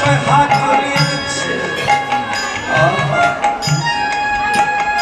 মাথায় হাত ঝুলিয়ে দিচ্ছে।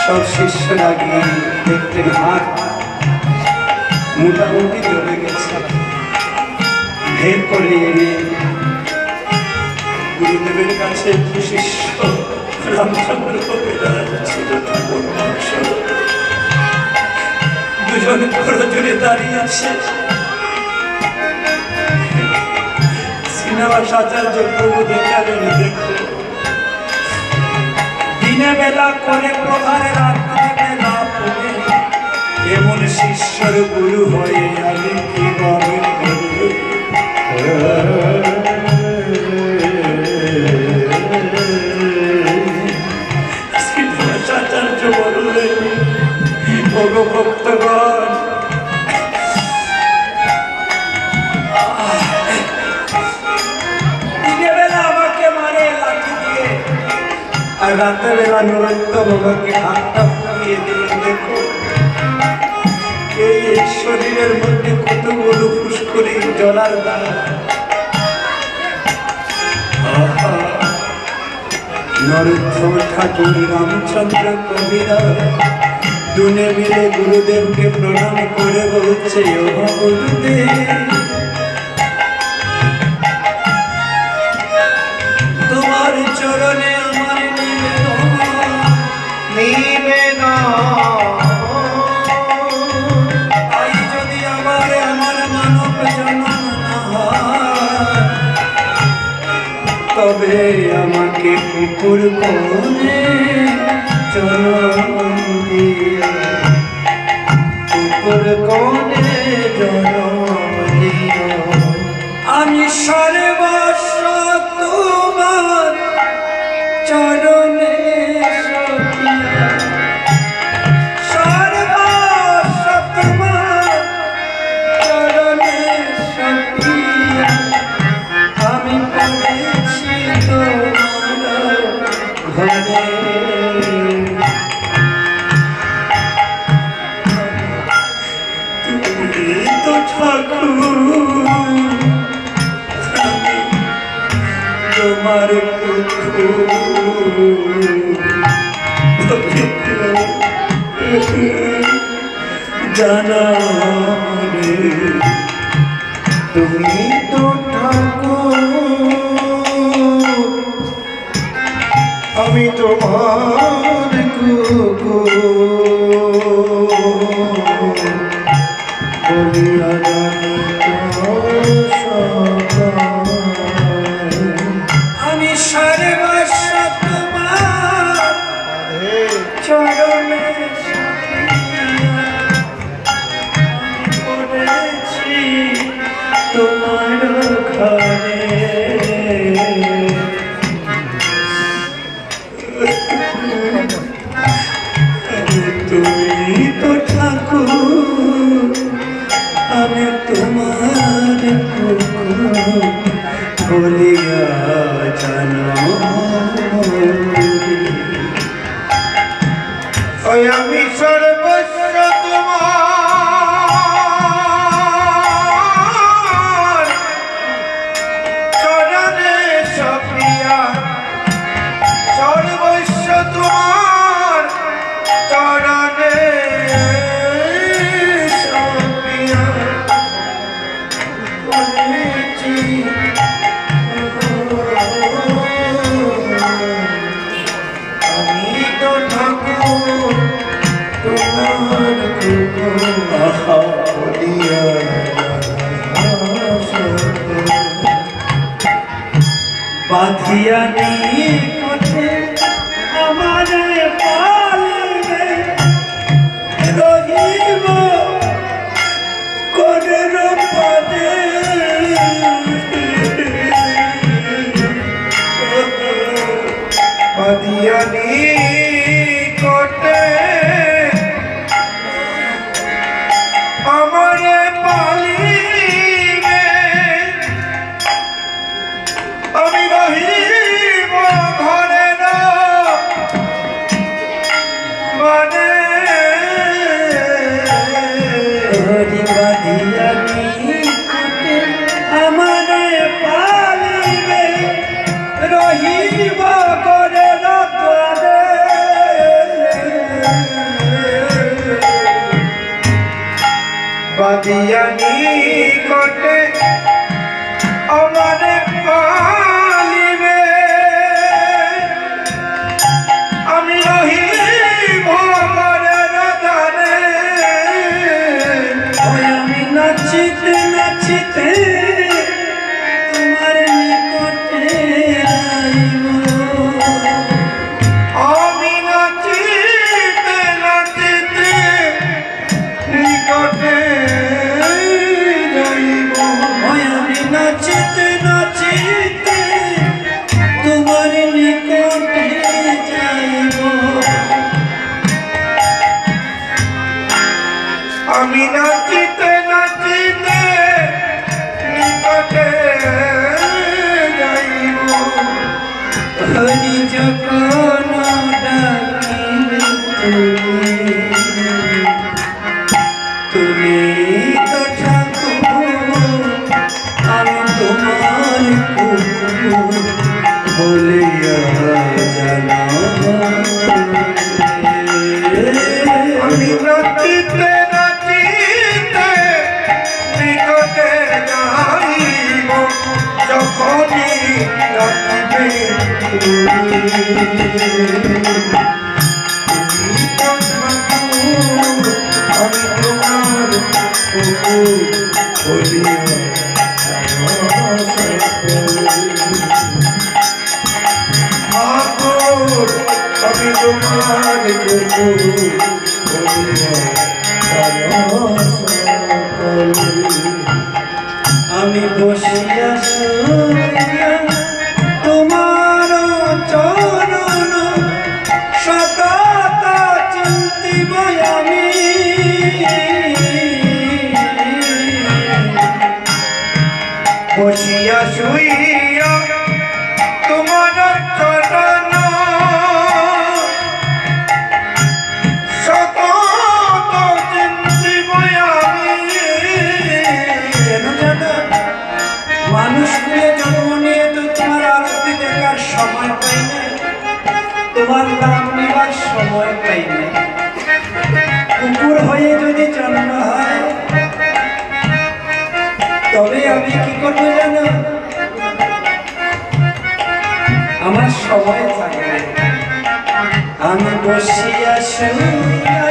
সব শিষ্যরা গিয়ে দেখতেন হাত মোটামুটি জমে গেছে। বের করে এনে গুরুদেবের কাছে শিষ্য রামচন্দ্র ছিল, দুজনে জোরে দাঁড়িয়ে আছে। সিনেমা আচার্য প্রভু দেখালেন, দেখো দিনে বেলা করে প্রধানে রাত্রি বেলা পড়ে এমন শিষ্যর গুরু হয়ে আমি কিভাবে করবো। আচার্য বললেন, ভক্তগণ, দিনের বেলা আমাকে মারে লাঠি দিয়ে, আর রাতের বেলা নরোত্তম আমাকে হাতটা ফুটিয়ে দিলেন। দেখো এই শরীরের মধ্যে কতগুলো ফুসকুড়ি জলার দ্বারা নরোত্তম ঠাকুর রামচন্দ্র কবিরা দুনে মিলে গুরুদেবকে প্রণাম করে বলছে, ও গুরুদেব, তোমার চরণে আমার নিবেদন, আজ যদি আমার মানব জন্ম না হয়, তবে আমাকে কুকুর কোনে জন্ম দিও, কুকুর কোনে জন্ম দিও। আমি সর্বস্ব তোমার চরণে সখিয়া, সর্বস্ব তোমার চরণে সখিয়া, আমি পড়েছি তোমার ঘরে। তুমি তো ঠাকুর, আমি তোমার জানা রে, তুমি তো ঠাকুর, আমি তোমার কুকুর বলিয়া জানি আমি সর্বস্ব তোমার চরণে পড়েছি তোমার ঘরে। তুমি তো ঠাকুর, আমি তোমার কুকুর বলিয়া জানো। ওই আমি সর্বস্ব তোমার চরণে সখিয়া, সর্বস্ব তোমার চরণে সখিয়া, পড়েছি আমি তো ঠাকুর তোমার কুকুর বলিয়া বাঁধিয়া নিকটে আমারে পালিবে, রহিব কোনের পদে, বাঁধিয়া নিকটে আমারে পালিবে, আমি রহিব ঘরে না মানে, বাঁধিয়া নিকটে আমারে পালিবে, পাবিয়া নিকটে আমারে পালিবে আমি রহি ভবনের দানে আমি নাচিতে নাচিতে তোমার নিকটে যাইব আমি নাচিতে নাচিতে নিকটে যাইব আমি নাচিতে নাচিতে তোমার নিকটে যাইব আমি নাচিতে নাচিতে নিকটে যাইব হরি যখন ডাকিবে তুমি তো ঠাকুর আমি তোমার কুকুর বলিয়া জানা আমি নাচিতে নাচিতে নিকটে যাইব যখনই ডাকিবে আমি তোমার কুকুর বলিয়া ঠাকুর আমি তোমার কুকুর বলিয়া আমি বসিয়া শুনিয়া তোমার চরণ সতত চিন্তিব আমি বসিয়া শুইয়া তোমার চরণ সতত চিন্তিব আমি কেন জানো মানুষ হয়ে জন্ম নিয়ে তো তোমার আরতি দেখার সময় পাই না তোমার নাম নেওয়ার সময় পাই না কুকুর হয়ে যদি জন্ম হয় তবে আমি কি করবো জানো আমার সময় থাকে আমি বসিয়া শুইয়া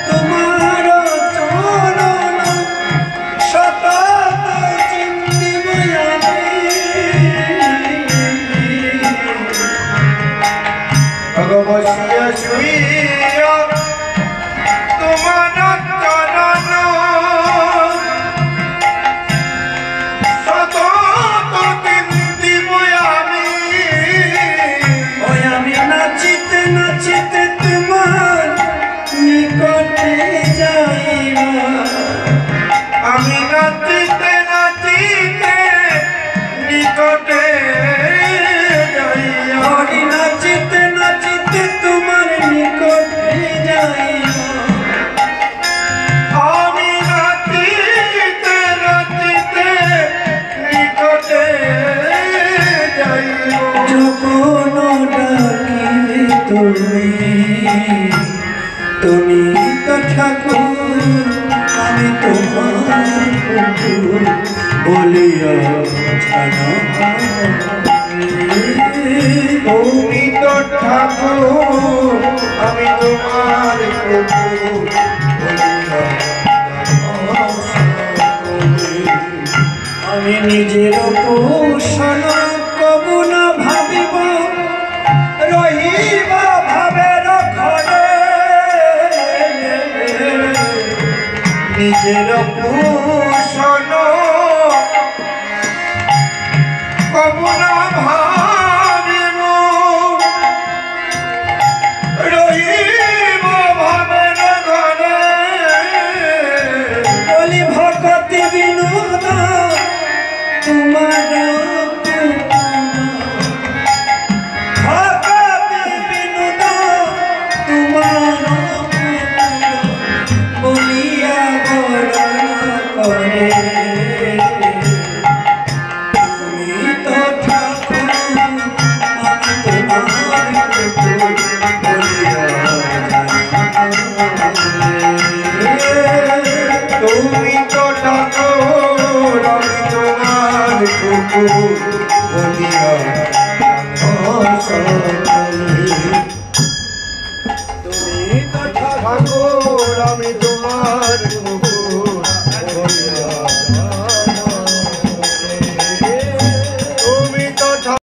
তোমার চরণ সতত চিন্তিব আমি বসিয়া শুইয়া তোমার চরণ সতত চিন্তিব আমি আমি নাচিতে নাচিতে তোমার নিকটে যাইব আমি নাচিতে নাচিতে নিকটে যাইব নাচিতে নাচিতে তোমার নিকটে যাইব আমি নাচিতে নাচিতে নিকটে যাইব যখন ডাকিবে তুমি তো ঠাকুর আমি তোমার কুকুর বলিয়া জানো তুমি তো ঠাকুর আমি তোমার কুকুর বলিয়া আমি নিজের পোষণ কবু না ভাবিব রহিবা ভাবের ঘরে নিজের পোষণ কবু না ভাবিব রহিব ভাবের ঘরে বলি ভকতি বিনোদ তোমার ভকতি বিনোদ তোমার বলিয়া বরণ করে তুমি তো ঠাকুর আমি তোমার কুকুর বলিয়া তুমি তো ঠাকুর